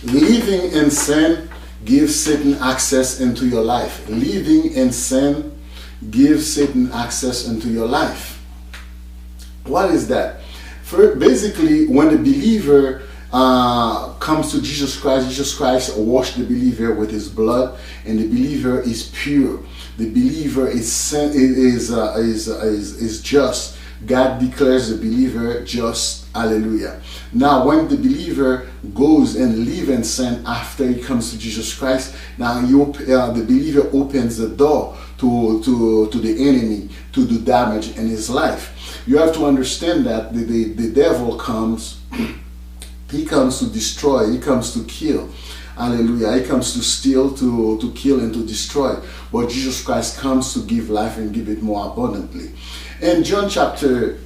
Living in sin gives Satan access into your life. Living in sin gives Satan access into your life. What is that? Basically, when the believer comes to Jesus Christ washed the believer with his blood, and the believer is pure. The believer is just. God declares the believer just. Hallelujah. Now, when the believer goes and live in sin after he comes to Jesus Christ, now the believer opens the door to the enemy to do damage in his life. You have to understand that the devil comes. He comes to destroy. He comes to kill. Hallelujah. He comes to steal, to kill, and to destroy. But Jesus Christ comes to give life and give it more abundantly. In John chapter,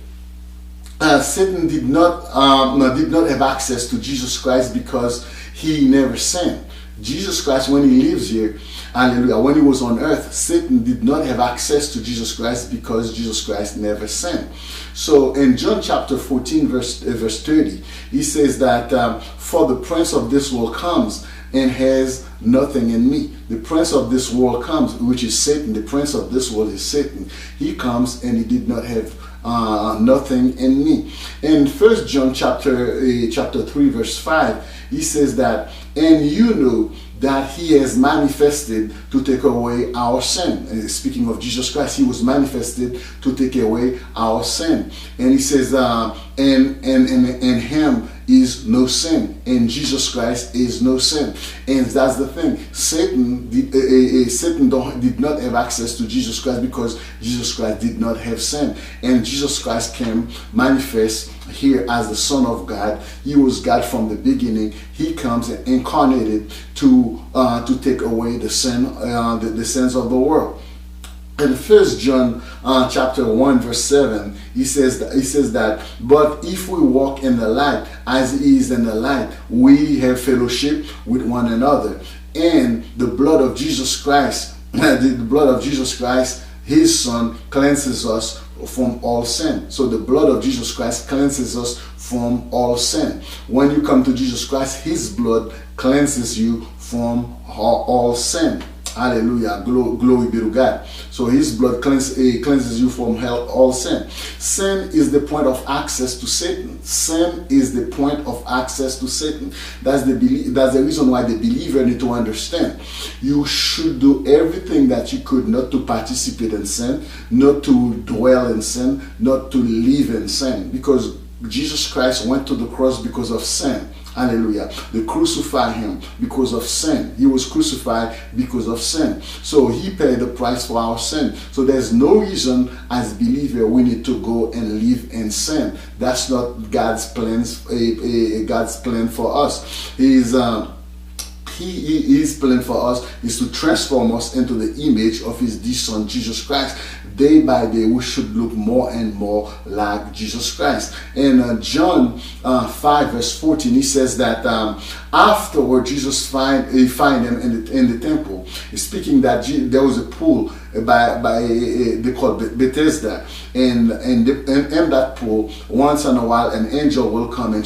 Satan did not have access to Jesus Christ because he never sinned. Jesus Christ, when he lives here, hallelujah, when he was on earth, Satan did not have access to Jesus Christ because Jesus Christ never sinned. So in John chapter 14, verse 30, he says that for the prince of this world comes and has nothing in me. The prince of this world comes, which is Satan. The prince of this world is Satan. He comes and he did not have nothing in me. In 1 John chapter 3, verse 5, he says that, and you know that he has manifested to take away our sin. And speaking of Jesus Christ, he was manifested to take away our sin. And he says, and him is no sin, and Jesus Christ is no sin. And that's the thing. Satan did not have access to Jesus Christ because Jesus Christ did not have sin. And Jesus Christ came manifest here as the Son of God. He was God from the beginning. He comes and incarnated to take away the sin, the sins of the world. In 1 John chapter 1, verse 7, he says that, but if we walk in the light as he is in the light, we have fellowship with one another. And the blood of Jesus Christ, his Son, cleanses us from all sin. So the blood of Jesus Christ cleanses us from all sin. When you come to Jesus Christ, his blood cleanses you from all sin. Hallelujah. Glory be to God. So his blood cleanses you from all sin. Sin is the point of access to Satan. Sin is the point of access to Satan. That's the reason why the believer need to understand. You should do everything that you could not to participate in sin, not to dwell in sin, not to live in sin. Because Jesus Christ went to the cross because of sin. Hallelujah. They crucified him because of sin. He was crucified because of sin. So he paid the price for our sin. So there's no reason as believer we need to go and live in sin. That's not God's plans. God's plan for us. His plan for us is to transform us into the image of his dear Son Jesus Christ. Day by day we should look more and more like Jesus Christ. In John 5 verse 14, he says that afterward Jesus find him in the temple. He's speaking that there was a pool they call Bethesda, and in that pool once in a while an angel will come and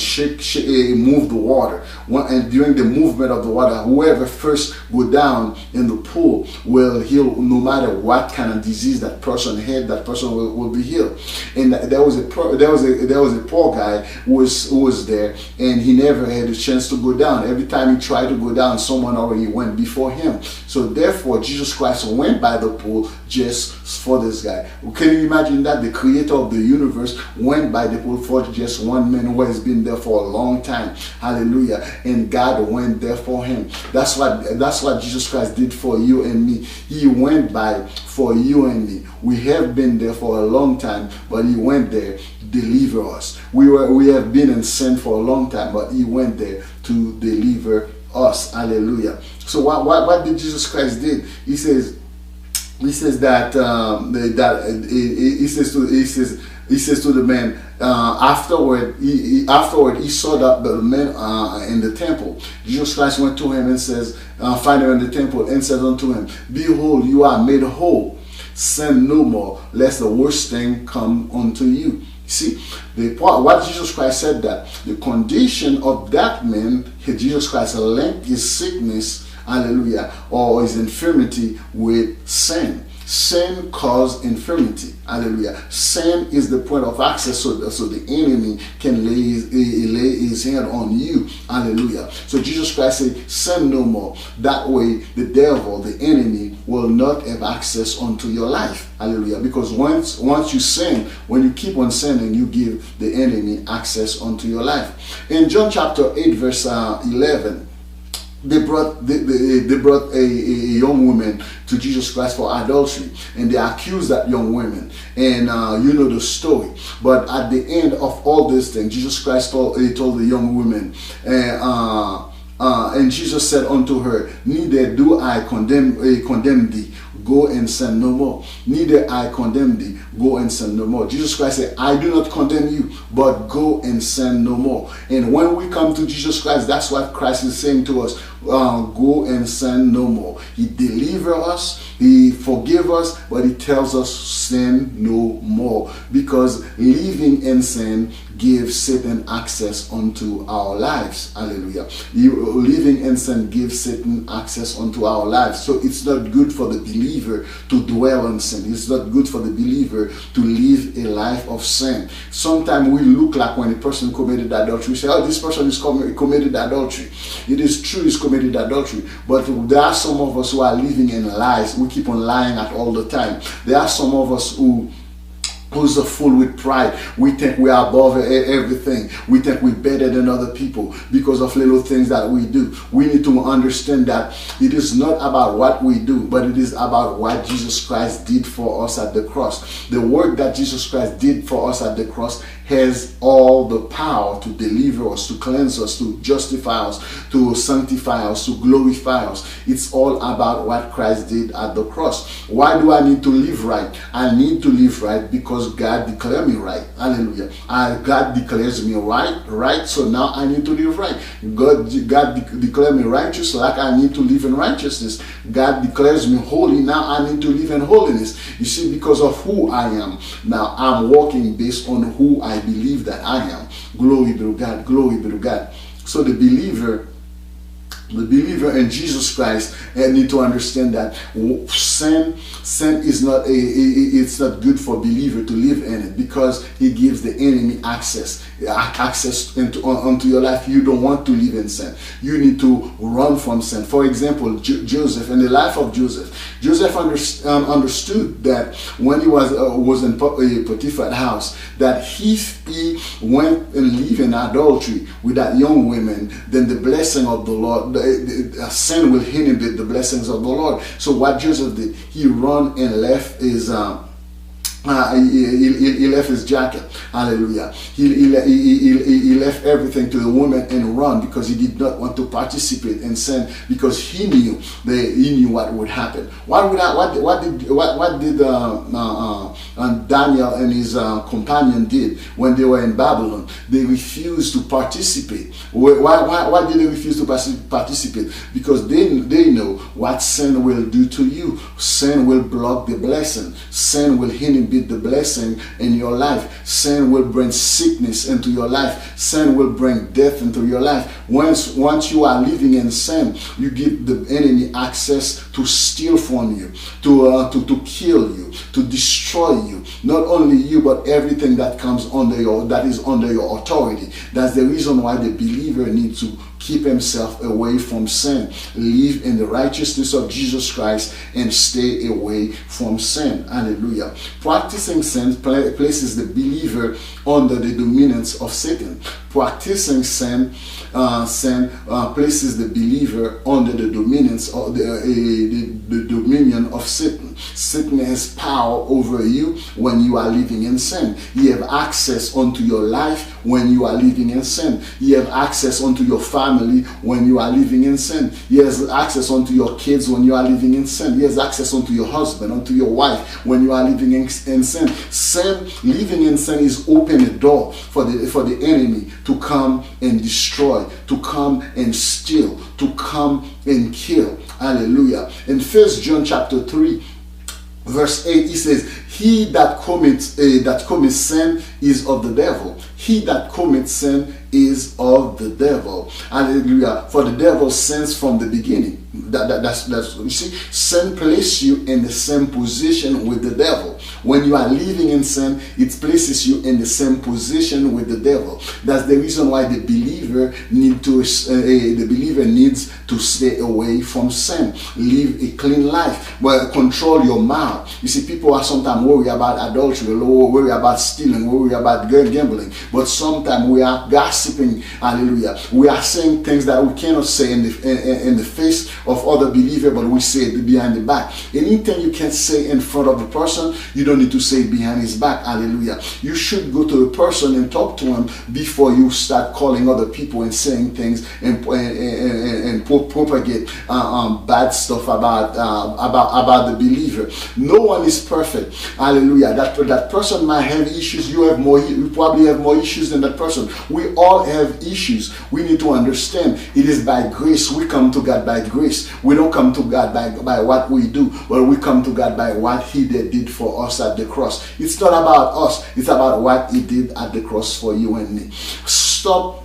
move the water. And during the movement of the water, whoever first go down in the pool will heal. No matter what kind of disease that person had, that person will be healed. And there was a poor guy who was there, and he never had a chance to go down. Every time he tried to go down, someone already went before him. So therefore Jesus Christ went by the pool just for this guy. Can you imagine that? The creator of the universe went by the pool for just one man who has been there for a long time. Hallelujah. And God went there for him. That's what Jesus Christ did for you and me. He went by for you and me. We have been there for a long time, but he went there to deliver us. We have been in sin for a long time, but he went there to deliver us. Hallelujah. So what did Jesus Christ did? He says that he says to the man, afterward he saw that the man in the temple. Jesus Christ went to him and says, find him in the temple, and said unto him, behold, you are made whole. Sin no more, lest the worst thing come unto you. See, what Jesus Christ said, that the condition of that man, Jesus Christ linked his sickness, hallelujah, or his infirmity with sin. Sin caused infirmity. Hallelujah. Sin is the point of access, so the enemy can lay his hand on you. Hallelujah. So Jesus Christ said, sin no more. That way the devil, the enemy, will not have access onto your life. Hallelujah. Because once you sin, when you keep on sinning, you give the enemy access onto your life. In John chapter 8 verse 11, they brought a young woman to Jesus Christ for adultery, and they accused that young woman, and you know the story. But at the end of all these things, Jesus Christ told the young woman, and Jesus said unto her, neither do I condemn thee, go and sin no more. Neither I condemn thee, go and sin no more. Jesus Christ said, I do not condemn you, but go and sin no more. And when we come to Jesus Christ, that's what Christ is saying to us. Go and sin no more. He delivers us, he forgives us, but he tells us sin no more, because living in sin gives Satan access onto our lives. Hallelujah. Living in sin gives Satan access onto our lives. So it's not good for the believer to dwell on sin. It's not good for the believer to live a life of sin. Sometimes we look like, when a person committed adultery, we say, oh, this person is committed adultery. It is true, he's committed adultery, but there are some of us who are living in lies. We keep on lying at all the time. There are some of us who's full with pride. We think we are above everything. We think we're better than other people because of little things that we do. We need to understand that it is not about what we do, but it is about what Jesus Christ did for us at the cross. The work that Jesus Christ did for us at the cross has all the power to deliver us, to cleanse us, to justify us, to sanctify us, to glorify us. It's all about what Christ did at the cross. Why do I need to live right? I need to live right because God declared me right. Hallelujah. God declares me right, so now I need to live right. God declared me righteous, like I need to live in righteousness. God declares me holy, now I need to live in holiness. You see, because of who I am, now I'm walking based on who I believe that I am. Glory be to God. Glory be to God. So the believer in Jesus Christ need to understand that sin is not it's not good for believer to live in it, because he gives the enemy access onto your life. You don't want to live in sin. You need to run from sin. For example, Joseph, in the life of Joseph understood that when he was in Potiphar's house, that if he went and lived in adultery with that young woman, then the blessing of the Lord, sin will inhibit the blessings of the Lord. So what Joseph did, he ran and left his he left his jacket. Hallelujah. He left everything to the woman and run, because he did not want to participate in sin, because he knew what would happen. What did Daniel and his companion did when they were in Babylon? They refused to participate. Why did they refuse to participate? Because they know what sin will do to you. Sin will block the blessing. Sin will inhibit the blessing in your life. Sin will bring sickness into your life. Sin will bring death into your life. Once you are living in sin, you give the enemy access to steal from you, to kill you, to destroy you. Not only you, but everything that comes that is under your authority. That's the reason why the believer needs to keep himself away from sin, live in the righteousness of Jesus Christ, and stay away from sin. Hallelujah. Practicing sin places the believer under the dominance of Satan. Practicing sin places the believer under the dominance of the dominion of Satan. Satan has power over you when you are living in sin. He have access onto your life when you are living in sin. He have access onto your family when you are living in sin. He has access onto your kids when you are living in sin. He has access onto your husband, onto your wife when you are living in sin. Living in sin is open a door for the enemy to come and destroy, to come and steal, to come and kill. Hallelujah. In 1 John chapter 3, verse 8, he says, he that commits sin is of the devil. He that commits sin is of the devil. Hallelujah. For the devil sins from the beginning. That's you see, sin places you in the same position with the devil. When you are living in sin, it places you in the same position with the devil. That's the reason why the believer needs to stay away from sin. Live a clean life. Well, control your mouth. You see, people are sometimes worried about adultery, worried about stealing, worried about gambling, but sometimes we are gossiping. Hallelujah. We are saying things that we cannot say in the face of other believers, but we say it behind the back. Anything you can say in front of the person, you don't need to say it behind his back. Hallelujah. You should go to the person and talk to him before you start calling other people and saying things and propagate bad stuff about the believer. No one is perfect. Hallelujah. That person might have issues. You probably have more issues than that person. We all have issues. We need to understand it is by grace. We come to God by grace. We don't come to God by what we do, but we come to God by what He did for us at the cross. It's not about us. It's about what He did at the cross for you and me. Stop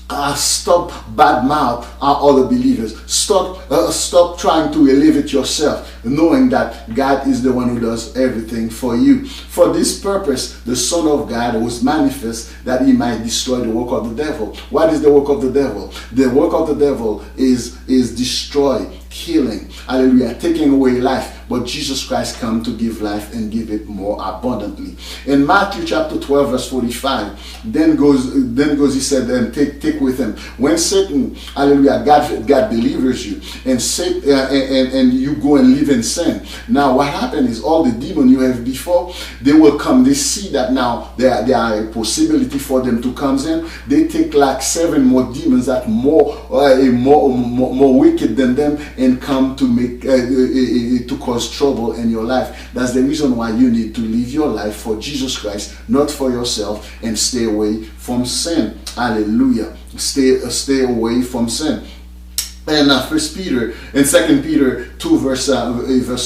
badmouth other believers. Stop trying to elevate yourself, knowing that God is the one who does everything for you. For this purpose, the Son of God was manifest that He might destroy the work of the devil. What is the work of the devil? The work of the devil is destroy, killing, hallelujah, taking away life. But Jesus Christ come to give life and give it more abundantly. In Matthew chapter 12 verse 45, then goes he said, and take with him. When Satan, hallelujah, God delivers you, and Satan, and you go and live in sin. Now what happened is all the demons you have before, they will come. They see that now there are a possibility for them to come in. They take like 7 more demons that more wicked than them and come to make to cause trouble in your life. That's the reason why you need to live your life for Jesus Christ, not for yourself, and stay away from sin. Hallelujah. Stay away from sin. And 1 Peter and 2 Peter 2 verse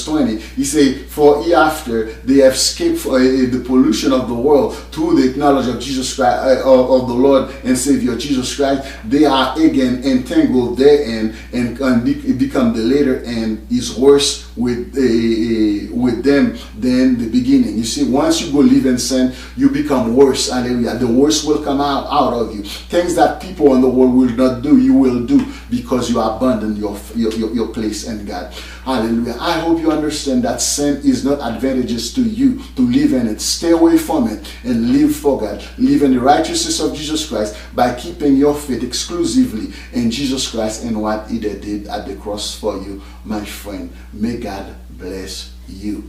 20, he say, for after they have escaped the pollution of the world through the knowledge of Jesus Christ, of the Lord and Savior Jesus Christ, they are again entangled therein and become the later and is worse with them than the beginning. You see, once you go live in sin, you become worse. Hallelujah. The worst will come out of you. Things that people in the world will not do, you will do, because you abandon your place in God. Hallelujah. I hope you understand that sin is not advantageous to you to live in it. Stay away from it and live for God. Live in the righteousness of Jesus Christ by keeping your faith exclusively in Jesus Christ and what He did at the cross for you, my friend. May God bless you.